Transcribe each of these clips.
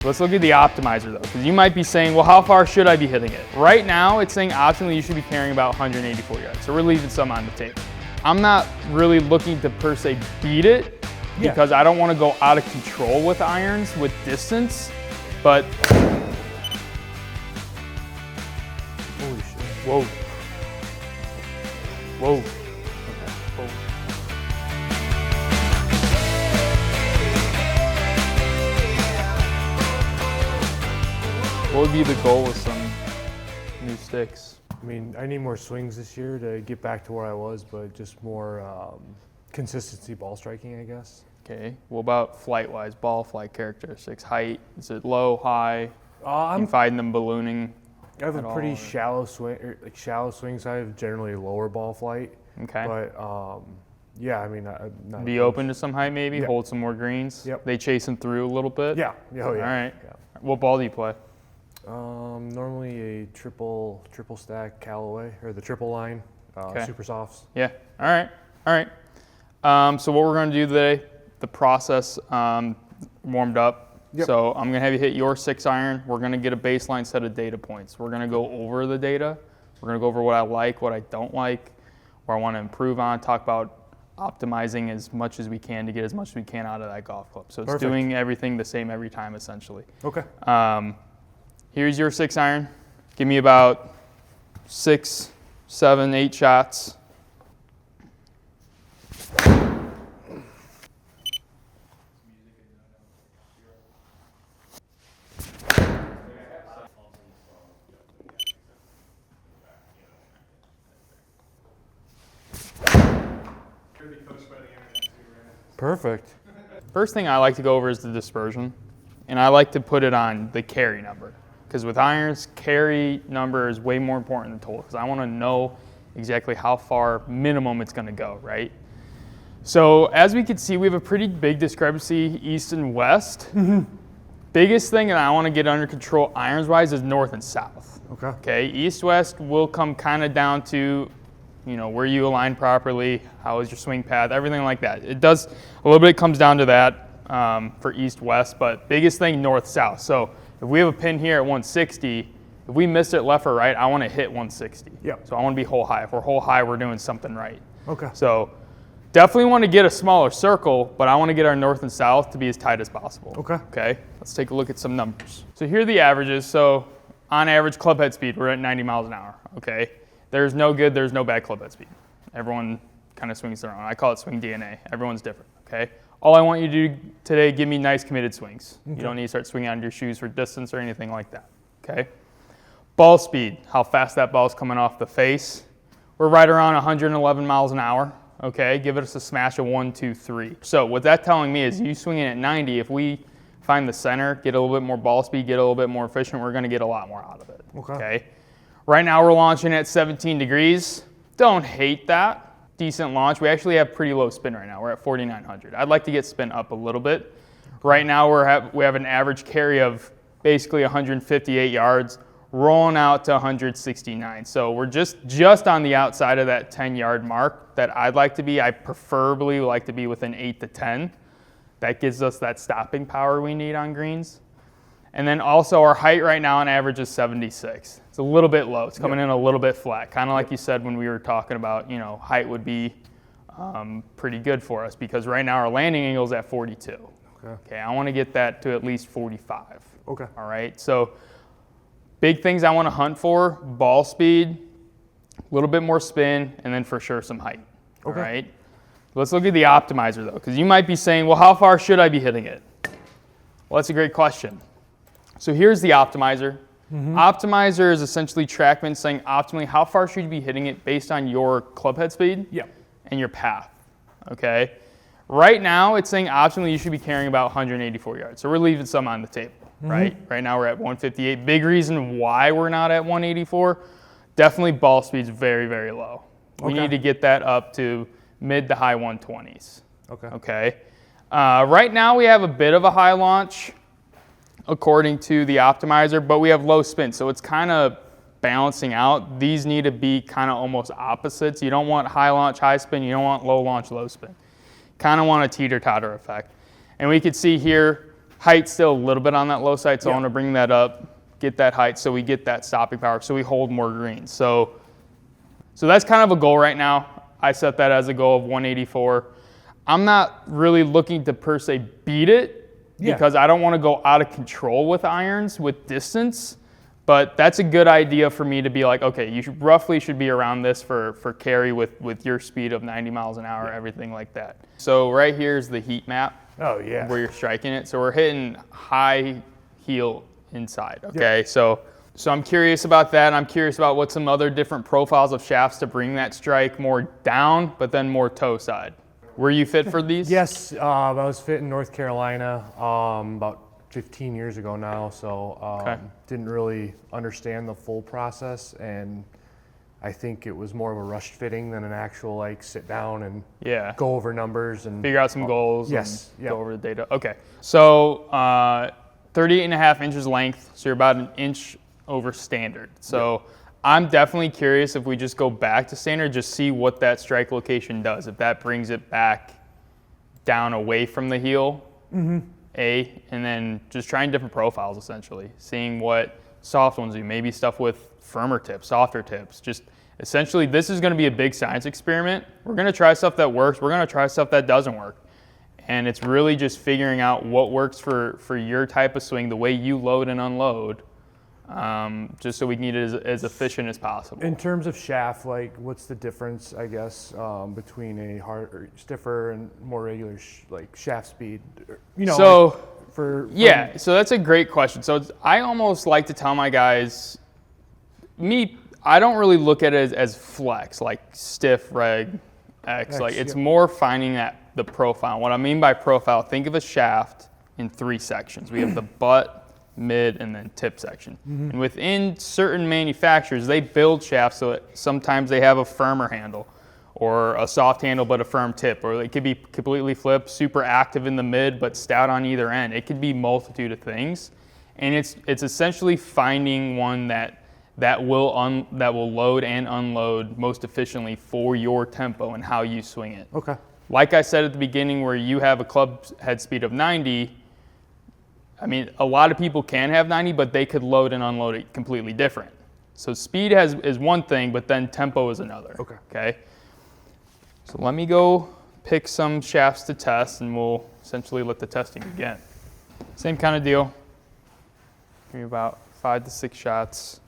Let's look at the optimizer though, because you might be saying, well, how far should I be hitting it? Right now, it's saying optimally you should be carrying about 184 yards. So we're leaving some on the table. I'm not really looking to per se beat it because I don't want to go out of control with irons with distance, but Holy shit. whoa. Whoa. Okay. Whoa. What would be the goal with some new sticks? I mean, I need more swings this year to get back to where I was, but just more consistency ball striking, I guess. Okay. What about flight-wise, ball flight characteristics? Height, is it low, high? I'm finding them ballooning. I have a pretty shallow swing, shallow swings. I have generally lower ball flight. Okay. But yeah, I mean, not be open to some height maybe. Yep. Hold some more greens. Yep. They chasing through a little bit. Yeah. Oh, yeah. All right. Yeah. What ball do you play? Normally a triple stack Callaway or the triple line, super softs. Yeah. All right. So what we're going to do today, the process warmed up. Yep. So I'm going to have you hit your 6-iron. We're going to get a baseline set of data points. We're going to go over the data. We're going to go over what I like, what I don't like, where I want to improve on, talk about optimizing as much as we can to get as much as we can out of that golf club. So it's Perfect. doing everything the same every time essentially. Okay. Here's your 6-iron. Give me about 6, 7, 8 shots. Perfect. First thing I like to go over is the dispersion, and I like to put it on the carry number. Because with irons, carry number is way more important than total, because I want to know exactly how far minimum it's going to go, right? So as we can see, we have a pretty big discrepancy east and west. Biggest thing that I want to get under control irons-wise is north and south. Okay, east-west will come kind of down to, you know, where you align properly, how is your swing path, everything like that. It does, a little bit comes down to that for east-west, but biggest thing north-south. So if we have a pin here at 160, if we missed it left or right, I want to hit 160. Yep. So I want to be hole high. If we're hole high, we're doing something right. Okay. So definitely want to get a smaller circle, but I want to get our north and south to be as tight as possible. Okay. Let's take a look at some numbers. So here are the averages. So on average, club head speed, we're at 90 miles an hour. Okay. There's no good, there's no bad club head speed. Everyone kind of swings their own. I call it swing DNA. Everyone's different. Okay. All I want you to do today, give me nice committed swings. Okay. You don't need to start swinging out of your shoes for distance or anything like that. Okay. Ball speed, how fast that ball's coming off the face. We're right around 111 miles an hour. Okay, give us a smash of 1, 2, 3. So what that's telling me is you swinging at 90, if we find the center, get a little bit more ball speed, get a little bit more efficient, we're going to get a lot more out of it. Okay. Right now we're launching at 17 degrees. Don't hate that. Decent launch. We actually have pretty low spin right now. We're at 4,900. I'd like to get spin up a little bit. Right now we have an average carry of basically 158 yards, rolling out to 169. So we're just on the outside of that 10-yard mark that I'd like to be. I preferably like to be within 8 to 10. That gives us that stopping power we need on greens. And then also our height right now on average is 76. It's a little bit low. It's coming in a little bit flat. Kind of like you said when we were talking about, you know, height would be pretty good for us because right now our landing angle is at 42. Okay, I want to get that to at least 45. Okay. All right, so big things I want to hunt for, ball speed, a little bit more spin, and then for sure some height. All right. Let's look at the optimizer though, because you might be saying, well, how far should I be hitting it? Well, that's a great question. So here's the optimizer. Optimizer is essentially TrackMan saying optimally how far should you be hitting it based on your club head speed and your path. Okay. Right now it's saying optimally you should be carrying about 184 yards. So we're leaving some on the table. Right? Right now we're at 158. Big reason why we're not at 184, definitely ball speed's very, very low. We need to get that up to mid to high 120s. Okay. Right now we have a bit of a high launch according to the optimizer, but we have low spin. So it's kind of balancing out. These need to be kind of almost opposites. You don't want high launch, high spin. You don't want low launch, low spin. Kind of want a teeter-totter effect. And we could see here, Height's still a little bit on that low side, so I want to bring that up, get that height so we get that stopping power, so we hold more greens. So that's kind of a goal right now. I set that as a goal of 184. I'm not really looking to per se beat it because I don't want to go out of control with irons with distance. But that's a good idea for me to be like, okay, you roughly should be around this for carry with your speed of 90 miles an hour, everything like that. So right here is the heat map. Oh, yeah. Where you're striking it. So we're hitting high heel inside, okay? Yeah. So I'm curious about that. I'm curious about what some other different profiles of shafts to bring that strike more down, but then more toe side. Were you fit for these? Yes, I was fit in North Carolina about 15 years ago now, so didn't really understand the full process, and I think it was more of a rushed fitting than an actual like sit down and go over numbers and figure out some goals. Yes, and go over the data. Okay, so 38.5 inches length, so you're about an inch over standard. So I'm definitely curious if we just go back to standard, just see what that strike location does. If that brings it back down away from the heel. And then just trying different profiles essentially, seeing what soft ones do, maybe stuff with firmer tips, softer tips. Just essentially, this is going to be a big science experiment. We're going to try stuff that works. We're going to try stuff that doesn't work. And it's really just figuring out what works for your type of swing, the way you load and unload, just so we can get it as efficient as possible. In terms of shaft, like what's the difference, I guess, between a hard or stiffer and more regular like shaft speed? You know, so like for so that's a great question. So I almost like to tell my guys, I don't really look at it as flex, like stiff, reg, X. Like it's more finding the profile. What I mean by profile, think of a shaft in 3 sections. We have the butt, mid, and then tip section. And within certain manufacturers, they build shafts so that sometimes they have a firmer handle or a soft handle but a firm tip, or it could be completely flipped, super active in the mid but stout on either end. It could be multitude of things, and it's essentially finding one that will load and unload most efficiently for your tempo and how you swing it. Okay. Like I said at the beginning, where you have a club head speed of 90, I mean, a lot of people can have 90, but they could load and unload it completely different. So speed is one thing, but then tempo is another. Okay. So let me go pick some shafts to test, and we'll essentially let the testing begin. Same kind of deal. Give me about 5 to 6 shots.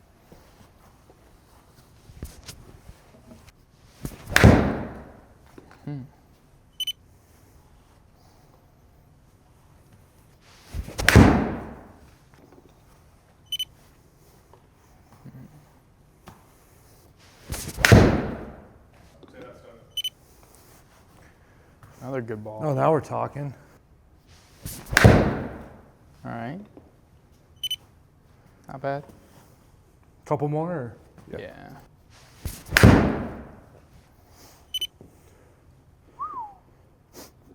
Another good ball. Oh, now we're talking. All right. Not bad. Couple more? Or? Yeah.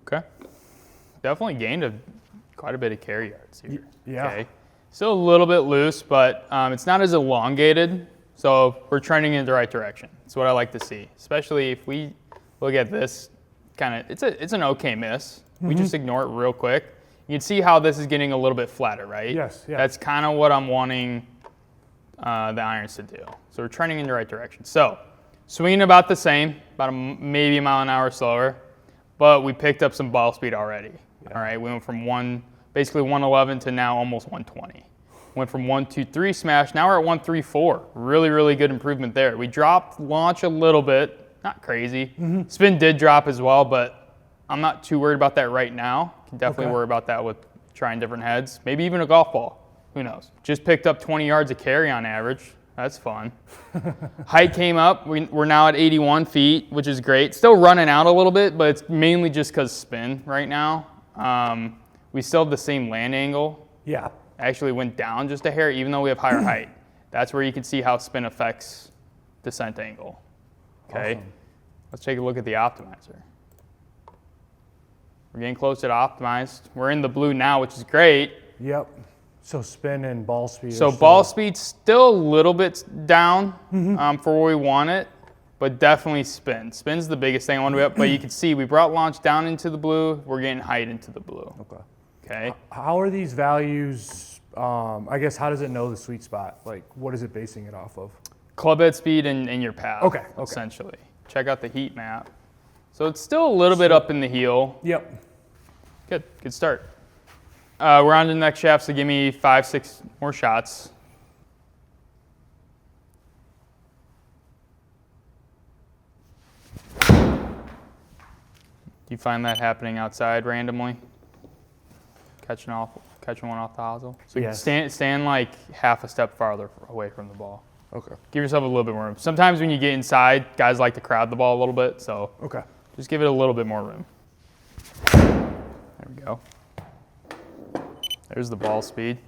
Okay. Definitely gained quite a bit of carry yards here. Yeah. Okay. Still a little bit loose, but it's not as elongated, so we're trending in the right direction. That's what I like to see, especially if we look at this. It's an okay miss. We just ignore it real quick. You can see how this is getting a little bit flatter, right? Yes. Yeah. That's kind of what I'm wanting the irons to do. So we're trending in the right direction. So swinging about the same, about maybe a mile an hour slower, but we picked up some ball speed already. Yeah. All right, we went from basically 111 to now almost 120. Went from 1-2-3 smash. Now we're at 1-3-4. Really, really good improvement there. We dropped launch a little bit. Not crazy. Spin did drop as well, but I'm not too worried about that right now. Can definitely worry about that with trying different heads. Maybe even a golf ball. Who knows? Just picked up 20 yards of carry on average. That's fun. Height came up. We're now at 81 feet, which is great. Still running out a little bit, but it's mainly just because spin right now. We still have the same land angle. Yeah. Actually went down just a hair, even though we have higher height. That's where you can see how spin affects descent angle. Okay, awesome. Let's take a look at the optimizer. We're getting close to optimized. We're in the blue now, which is great. Yep. So spin and ball speed. So ball speed's still a little bit down for where we want it, but definitely spin. Spin's the biggest thing I want to be up, but you can see we brought launch down into the blue. We're getting height into the blue. Okay. How are these values, I guess, how does it know the sweet spot? Like, what is it basing it off of? Club head speed and your path, Okay. essentially. Check out the heat map. So it's still a little bit up in the heel. Yep. Good start. We're on to the next shaft, so give me 5, 6 more shots. Do you find that happening outside randomly? Catching one off the hosel? So Yes. stand like half a step farther away from the ball. Okay. Give yourself a little bit more room. Sometimes when you get inside, guys like to crowd the ball a little bit, so Okay. just give it a little bit more room. There we go. There's the ball speed.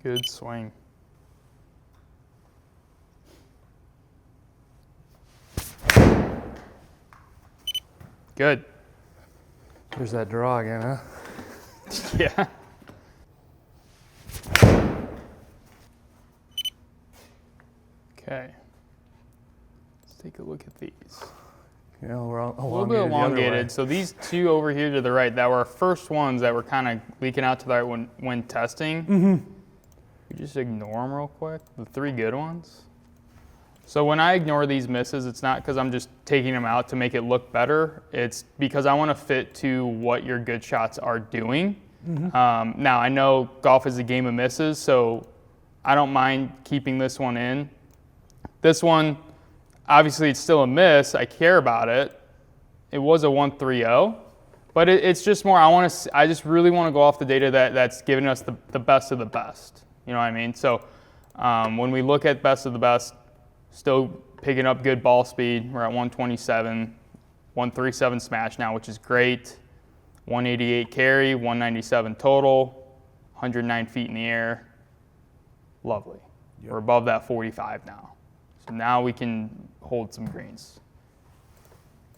Good swing. Good. There's that draw again, huh? Yeah. Okay. Let's take a look at these. You know, we're all A little bit elongated. So these two over here to the right, that were our first ones that were kind of leaking out to the right when testing. Mm-hmm. You just ignore them real quick, the 3 good ones. So when I ignore these misses, it's not because I'm just taking them out to make it look better. It's because I want to fit to what your good shots are doing. Mm-hmm. Now, I know golf is a game of misses, so I don't mind keeping this one in. This one, obviously, it's still a miss. I care about it. It was a 1.30, but it's just more. I just really want to go off the data that's giving us the best of the best. You know what I mean? So when we look at best of the best, still picking up good ball speed. We're at 127, 137 smash now, which is great. 188 carry, 197 total, 109 feet in the air. Lovely. Yep. We're above that 45 now. So now we can hold some greens.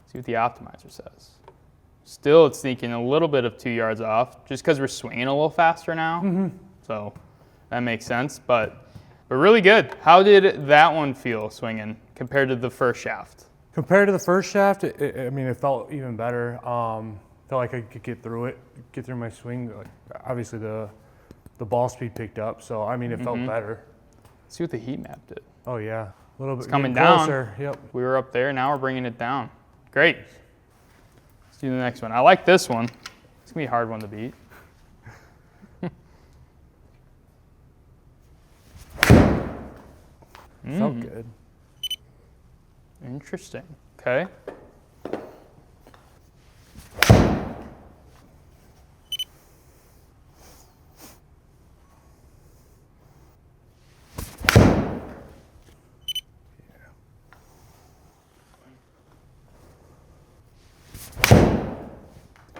See what the optimizer says. Still, it's sneaking a little bit of 2 yards off, just because we're swinging a little faster now. Mm-hmm. So that makes sense, but really good. How did that one feel swinging compared to the first shaft? Compared to the first shaft, it felt even better. Felt like I could get through my swing. Like, obviously, the ball speed picked up, so it felt better. Let's see what the heat map did. Oh yeah, a little bit. It's coming closer. Down. Yep. We were up there. Now we're bringing it down. Great. Let's do the next one. I like this one. It's gonna be a hard one to beat. Felt good. Interesting. Okay.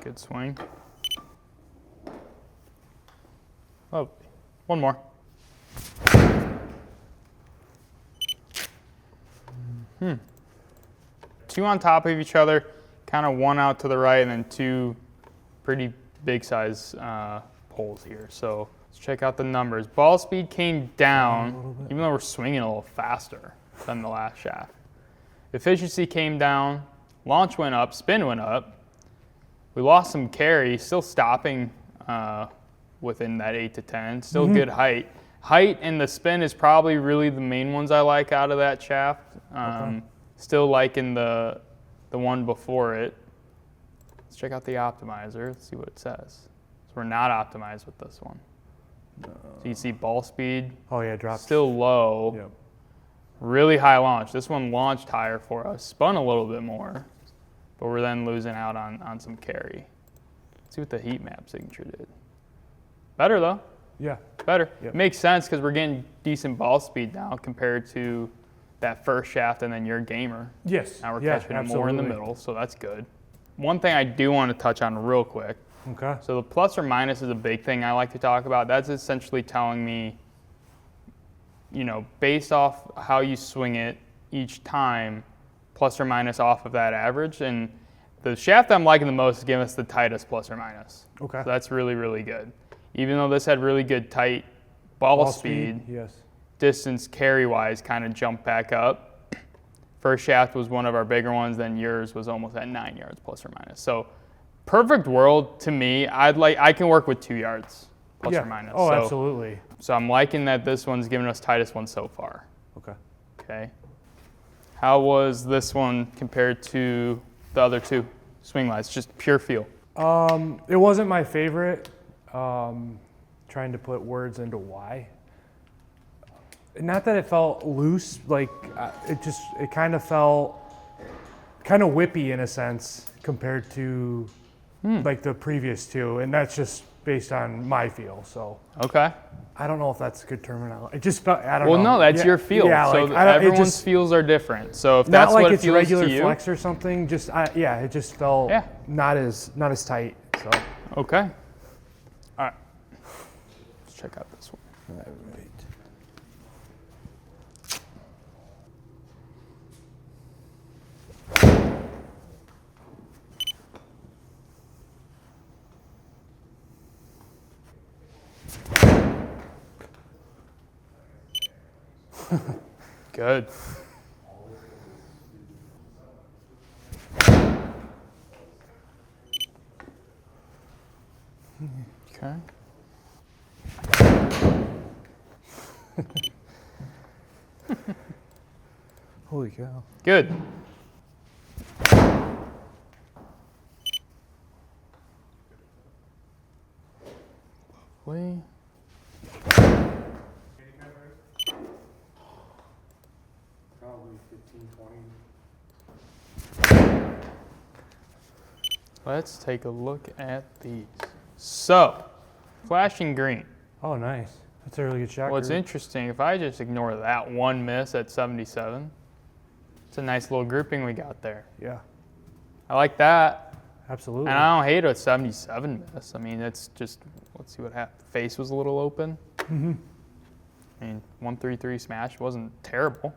Good swing. Oh, one more. Two on top of each other, kind of one out to the right, and then 2 pretty big size poles here. So let's check out the numbers. Ball speed came down, even though we're swinging a little faster than the last shaft. Efficiency came down, launch went up, spin went up. We lost some carry, still stopping within that 8 to 10, still good height. Height and the spin is probably really the main ones I like out of that shaft. Still liking the one before it. Let's check out the optimizer. Let's see what it says. So we're not optimized with this one. No. So you see ball speed. Oh yeah, dropped. Still low. Yep. Really high launch. This one launched higher for us. Spun a little bit more, but we're then losing out on some carry. Let's see what the heat map signature did. Better though. Yeah. Better. Yep. Makes sense because we're getting decent ball speed now compared to that first shaft and then your gamer. Yes. Now we're catching it more in the middle, so that's good. One thing I do want to touch on real quick. Okay. So the plus or minus is a big thing I like to talk about. That's essentially telling me, based off how you swing it each time, plus or minus off of that average. And the shaft I'm liking the most is giving us the tightest plus or minus. Okay. So that's really, really good. even though this had really good tight ball speed, yes. distance carry-wise kind of jumped back up. First shaft was one of our bigger ones, then yours was almost at 9 yards plus or minus. So perfect world to me. I can work with 2 yards plus or minus. Oh, absolutely. So I'm liking that this one's given us tightest one so far. Okay. How was this one compared to the other two swing lights? Just pure feel. It wasn't my favorite. Trying to put words into why. Not that it felt loose, like it kind of felt kind of whippy in a sense compared to like the previous two, and that's just based on my feel. So okay, I don't know if that's a good terminology. It just felt, I don't know. Well, no, that's your feel. Yeah, so like, everyone's feels are different. So if that's not like what it it's feels regular to you, flex or something. Just it just felt not as tight. So okay, all right, let's check out this one. All right. Good. Okay. Holy cow. Good. Lovely. Probably 15, 20. Let's take a look at these. So, flashing green. Oh, nice. That's a really good shot. What's interesting, if I just ignore that one miss at 77, it's a nice little grouping we got there. Yeah. I like that. Absolutely. And I don't hate a 77 miss. I mean, it's just, let's see what happened. The face was a little open. Mm-hmm. I mean, 133 smash wasn't terrible.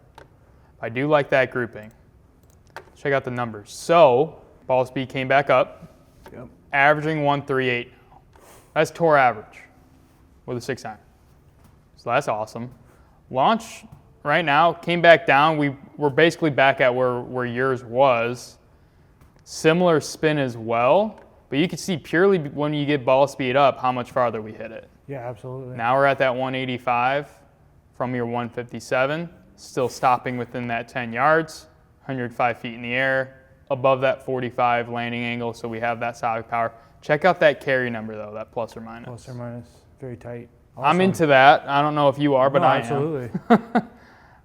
I do like that grouping. Check out the numbers. So, ball speed came back up, averaging 138 now. That's tour average with a 6-iron. So that's awesome. Launch right now came back down. We're basically back at where yours was. Similar spin as well, but you can see purely when you get ball speed up how much farther we hit it. Yeah, absolutely. Now we're at that 185 from your 157, still stopping within that 10 yards, 105 feet in the air, above that 45 landing angle, so we have that solid power. Check out that carry number though, that plus or minus. Plus or minus, very tight. Awesome. I'm into that. I don't know if you are, but I absolutely. am.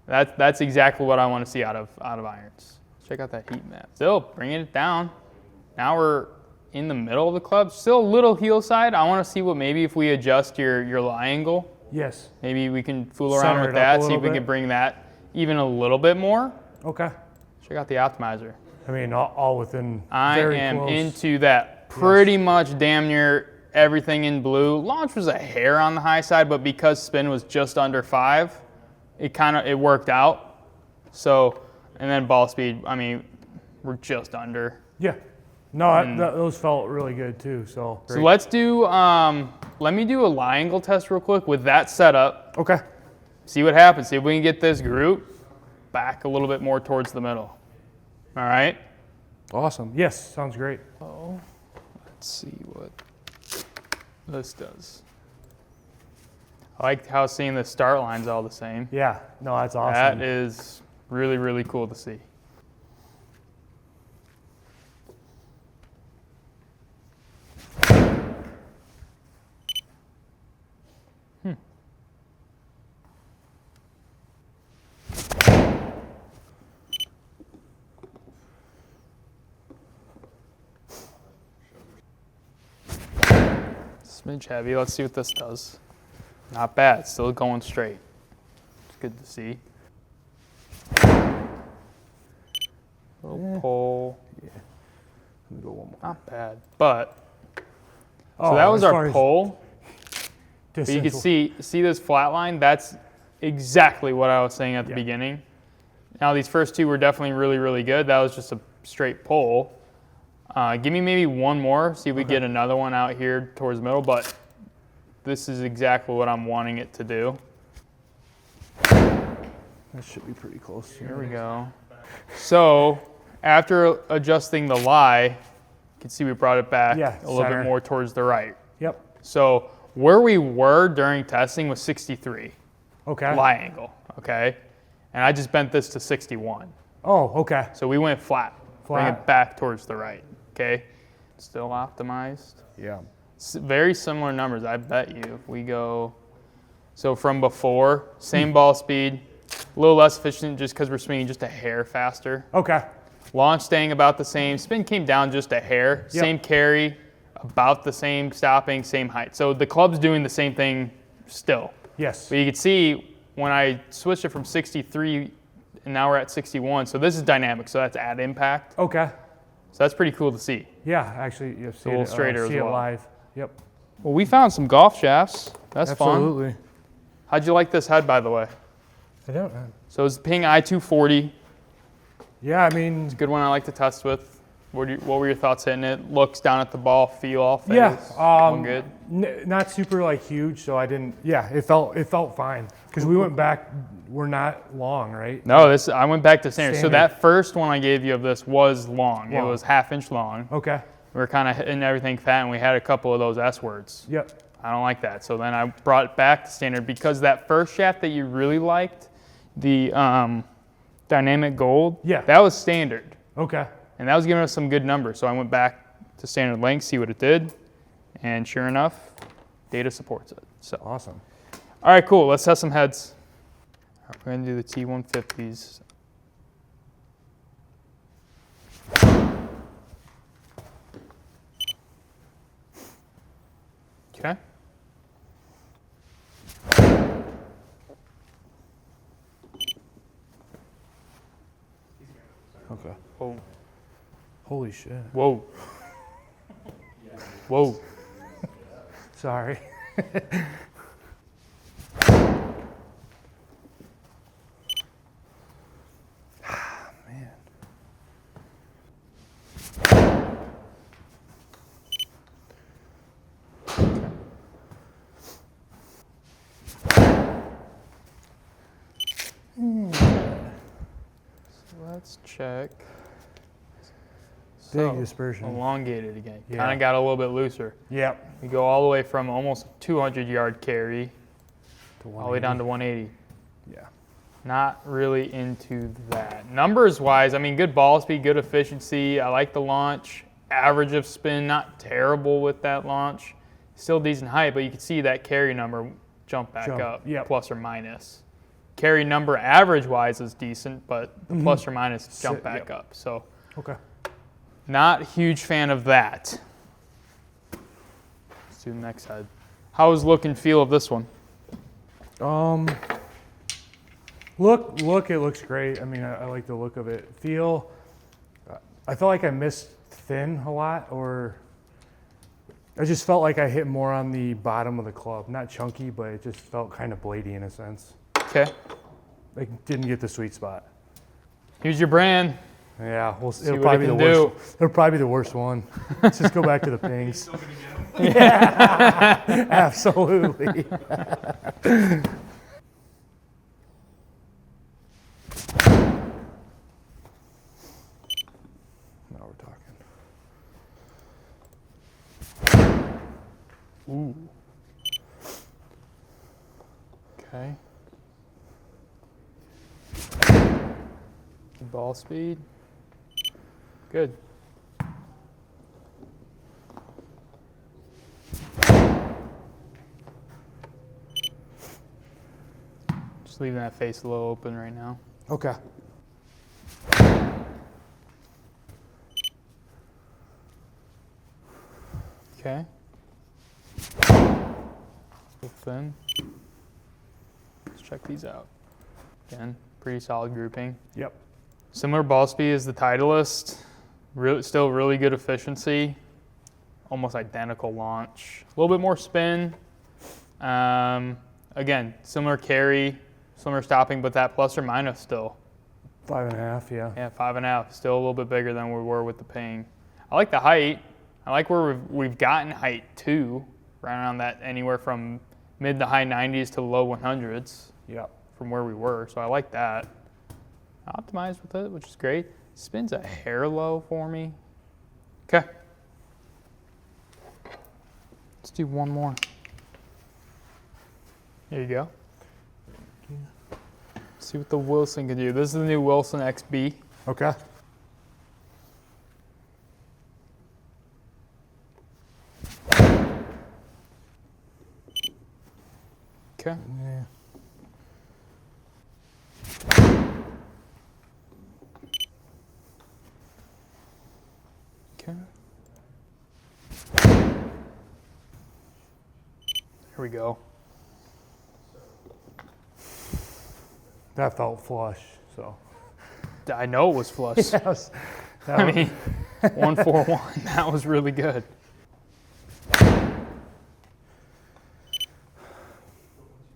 That's exactly what I want to see out of irons. Check out that heat map. Still bringing it down. Now we're in the middle of the club. Still a little heel side. I want to see what maybe if we adjust your lie angle. Yes. Maybe we can fool around with that, see if we can bring that even a little bit more. Okay. Check out the optimizer. I mean, all within I very am close. into that. Pretty much damn near everything in blue. Launch was a hair on the high side, but because spin was just under 5, it worked out. So, and then ball speed, I mean, we're just under. Yeah. No, those felt really good too. So let's do, let me do a lie angle test real quick with that setup. Okay. See what happens. See if we can get this group back a little bit more towards the middle. All right? Awesome. Yes, sounds great. Oh, let's see what this does. I like how seeing the start line's all the same. Yeah, no, that's awesome. That is really, really cool to see. Smidge heavy. Let's see what this does. Not bad. Still going straight. It's good to see. Little pull. Yeah. Let me go one more. Not bad. But so that was our pull. But you can see this flat line. That's exactly what I was saying at the beginning. Now these first two were definitely really, really good. That was just a straight pull. Give me maybe one more. See if we get another one out here towards the middle. But this is exactly what I'm wanting it to do. That should be pretty close. Here we go. So after adjusting the lie, you can see we brought it back a little bit more towards the right. Yep. So where we were during testing was 63. Okay. Lie angle, okay? And I just bent this to 61. Oh, okay. So we went flat. Bring it back towards the right, okay? Still optimized. Yeah. Very similar numbers, I bet you. If we go, so from before, same ball speed, a little less efficient just because we're swinging just a hair faster. Okay. Launch staying about the same. Spin came down just a hair. Yep. Same carry, about the same stopping, same height. So the club's doing the same thing still. Yes. But you can see when I switched it from 63 and now we're at 61. So this is dynamic, so that's at impact. Okay. So that's pretty cool to see. Yeah, actually, you see a little straighter see as it well. live. Yep. Well, we found some golf shafts. That's fun. Absolutely. How'd you like this head, by the way? I don't know. So it's Ping I-240. Yeah, I mean, It's a good one I like to test with. What were your thoughts hitting it? Looks down at the ball, feel all phase. yeah, One good. Not super like huge, so I didn't. Yeah, it felt fine because we went back. We're not long, right? No, I went back to standard. So Standard. that first one I gave you of this was long. It was 1/2 inch long. Okay. We were kind of hitting everything fat, and we had a couple of those S words. Yep. I don't like that. So then I brought it back to standard because that first shaft that you really liked, the dynamic gold, that was standard. Okay. And that was giving us some good numbers. So I went back to standard length, see what it did. And sure enough, data supports it. So Awesome. all right, cool. Let's test some heads. All right, we're going to do the T150s. Okay. Okay. Whoa. Holy shit. Whoa. Whoa. Sorry. Man. Let's check. Big dispersion. Elongated again. Yeah. Kind of got a little bit looser. Yep. We go all the way from almost 200-yard carry all the way down to 180. Yeah. Not really into that. Numbers-wise, I mean, good ball speed, good efficiency. I like the launch. Average of spin, not terrible with that launch. Still decent height, but you can see that carry number jump back up, plus or minus. Carry number average-wise is decent, but the plus or minus jump back up. So, okay. Not a huge fan of that. Let's do the next head. How was look and feel of this one? Look, it looks great. I mean, I like the look of it. Feel, I felt like I missed thin a lot, or I just felt like I hit more on the bottom of the club. Not chunky, but it just felt kind of bladey in a sense. Okay. I didn't get the sweet spot. Here's your brand. Yeah, it'll probably be the worst. It'll probably be the worst one. Let's just go back to the pings. Yeah, absolutely. Now we're talking. Ooh. Okay. Ball speed. Good. Just leaving that face a little open right now. Okay. Okay. Little thin. Let's check these out. Again, pretty solid grouping. Yep. Similar ball speed as the Titleist. Still really good efficiency. Almost identical launch. A little bit more spin. Again, similar carry, similar stopping, but that plus or minus still. 5.5, yeah. Yeah, 5.5. Still a little bit bigger than we were with the Ping. I like the height. I like where we've gotten height too. right around that, anywhere from mid to high 90s to low 100s. Yeah. From where we were, so I like that. Optimized with it, which is great. Spins a hair low for me. Okay. Let's do one more. There you go. See what the Wilson can do. This is the new Wilson XB. Okay. Okay. Yeah. Okay. Here we go. That felt flush, so. I know it was flush. Yes. I mean, 141. That was really good.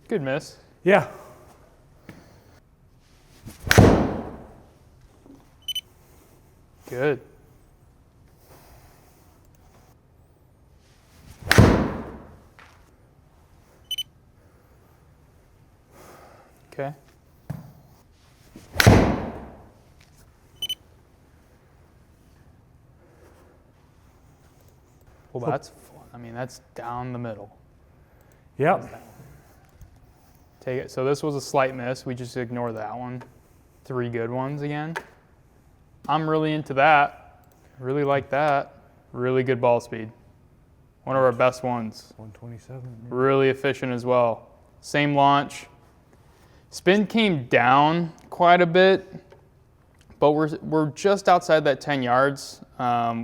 Good miss. Yeah. Good. Okay. Well, that's fun. I mean, that's down the middle. Yep. Take it. So this was a slight miss. We just ignore that one. 3 good ones again. I'm really into that. Really like that. Really good ball speed. One of our best ones. 127. Really efficient as well. Same launch. Spin came down quite a bit, but we're just outside that 10 yards.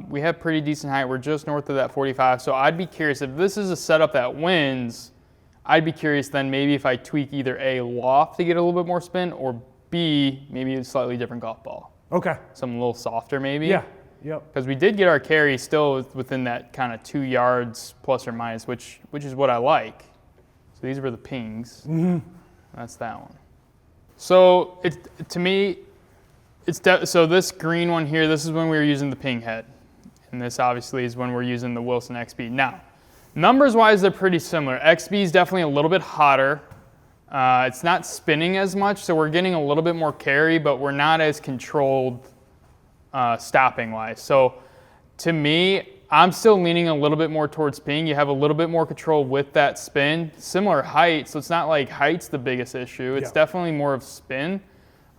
We have pretty decent height. We're just north of that 45. So I'd be curious if this is a setup that wins. I'd be curious then maybe if I tweak either A, loft to get a little bit more spin, or B, maybe a slightly different golf ball. Okay. Something a little softer maybe. Yeah. Yep. Because we did get our carry still within that kind of 2 yards plus or minus, which is what I like. So these were the pings. Mm-hmm. That's that one. So to me, so this green one here, this is when we were using the ping head. And this obviously is when we're using the Wilson XB. Now, numbers-wise, they're pretty similar. XB is definitely a little bit hotter. It's not spinning as much, so we're getting a little bit more carry, but we're not as controlled stopping-wise. So to me, I'm still leaning a little bit more towards ping. You have a little bit more control with that spin. Similar height, so it's not like height's the biggest issue. It's definitely more of spin.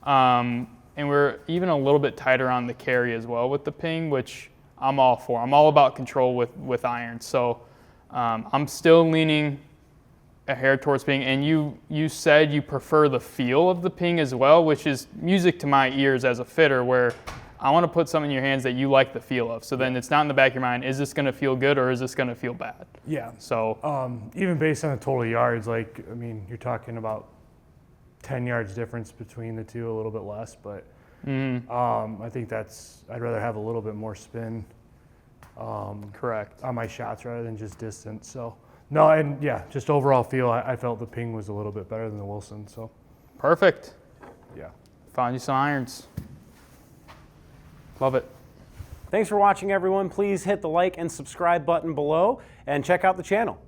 And we're even a little bit tighter on the carry as well with the ping, which I'm all for. I'm all about control with irons. So I'm still leaning a hair towards ping. And you said you prefer the feel of the ping as well, which is music to my ears as a fitter, where I want to put something in your hands that you like the feel of. So then it's not in the back of your mind, is this going to feel good or is this going to feel bad? Yeah. So even based on the total yards, like, I mean, you're talking about 10 yards difference between the two, a little bit less, but I think I'd rather have a little bit more spin. Correct. On my shots rather than just distance. So no, and yeah, just overall feel, I felt the ping was a little bit better than the Wilson. So perfect. Yeah. Found you some irons. Love it. Thanks for watching, everyone. Please hit the like and subscribe button below and check out the channel.